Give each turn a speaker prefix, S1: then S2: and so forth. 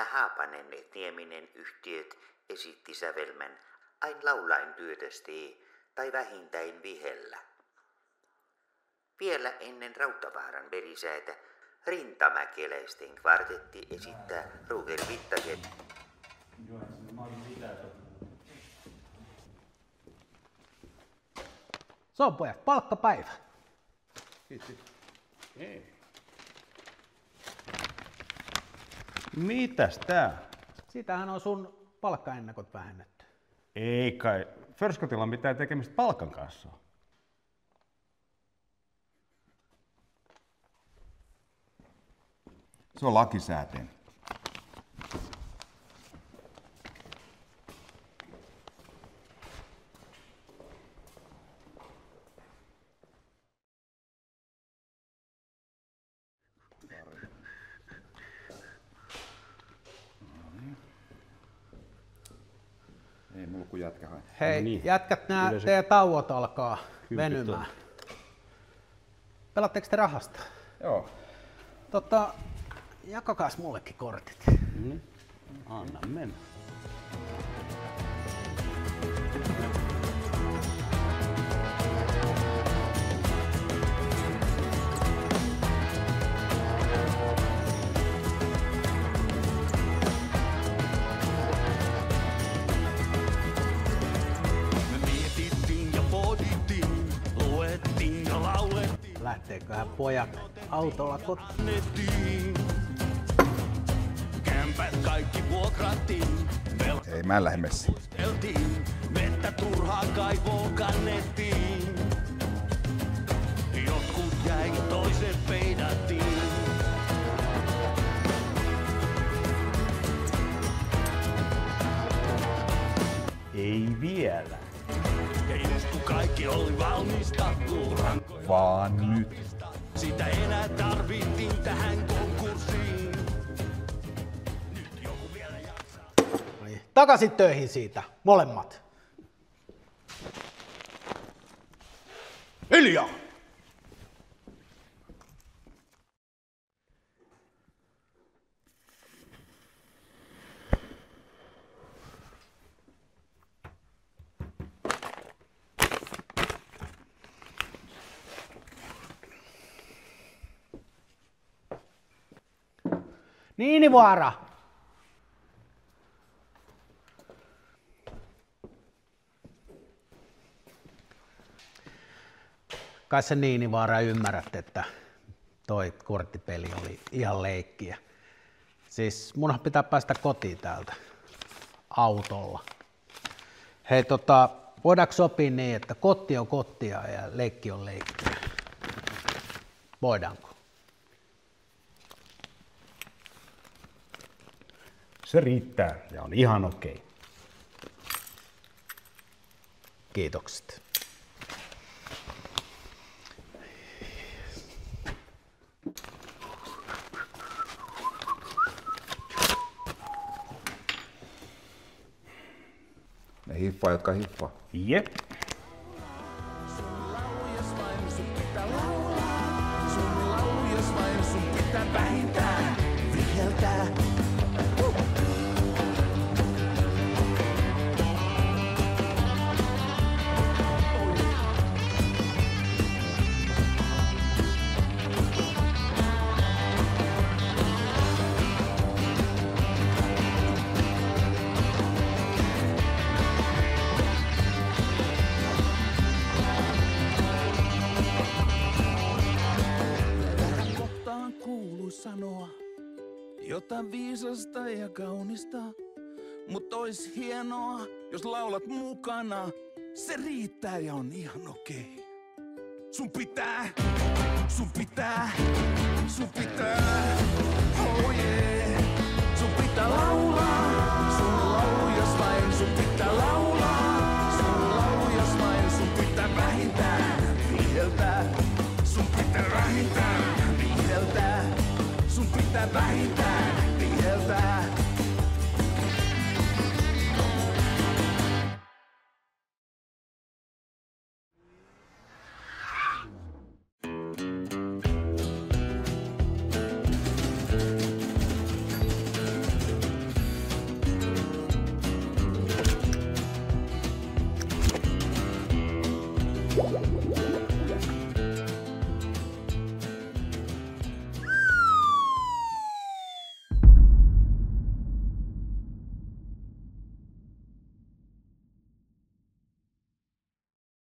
S1: Kehä Haapanen Nieminen yhtiöt esitti sävelmän ain laulain työtästi tai vähintään vihellä. Vielä ennen Rautavaaran verisäätä rintamäkeläisten kvartetti esittää Roger Vittasen.
S2: Se on pojat, palkkapäivä.
S3: Ei. Mitäs tää?
S2: Siitähän on sun palkkaennakot vähennetty.
S3: Ei kai. Förskotilla on mitään tekemistä palkan kanssa.
S4: Se on lakisääteinen. Ei mulla kun jätkä hae.
S2: Hei,
S3: No niin.
S2: jätkät, nää teidän tauot alkaa venymään. Pelaatteko te rahasta?
S4: Joo.
S2: Jakakaas mullekin kortit.
S3: Anna mennä.
S2: Lähteeköhän pojat autolla kotiin?
S5: Kämpät kaikki vuokrattiin,
S4: Ei mä en lähde messiin.
S5: velteltiin, vettä turhaa kaivoon kannettiin. Jotkut jäi, toiset peidattiin.
S3: Ei vielä.
S5: Ja just kun kaikki oli valmista,
S4: Vaan nyt.
S5: sitä enää tarvittiin tähän konkurssiin. Nyt joku vielä jaksaa.
S2: Takaisin töihin siitä, molemmat. Hiljaa! Niinivaara! Kai se Niinivaara ymmärrät, että toi korttipeli oli ihan leikkiä. Siis munhan pitää päästä kotiin täältä autolla. Hei voidaanko sopia niin, että kotti on kottia ja leikki on leikkiä? Voidaanko?
S3: Se riittää ja on ihan okei.
S2: Kiitokset.
S4: Ne hiffaa, jotka hiffaa.
S3: Jep.
S5: Vähintään viheltää. Tähän kohtaan kuului sanoa jotain viisasta ja kaunista. Mut ois hienoa, jos laulat mukana. Se riittää ja on ihan okei. Sun pitää, sun pitää, sun pitää, oh yeah. Sun pitää laulaa, sun laulu jos vain sun pitää laulaa. Sun laulu jos vain sun pitää vähintään viheltää. Sun pitää vähintään viheltää. Sun pitää vähintään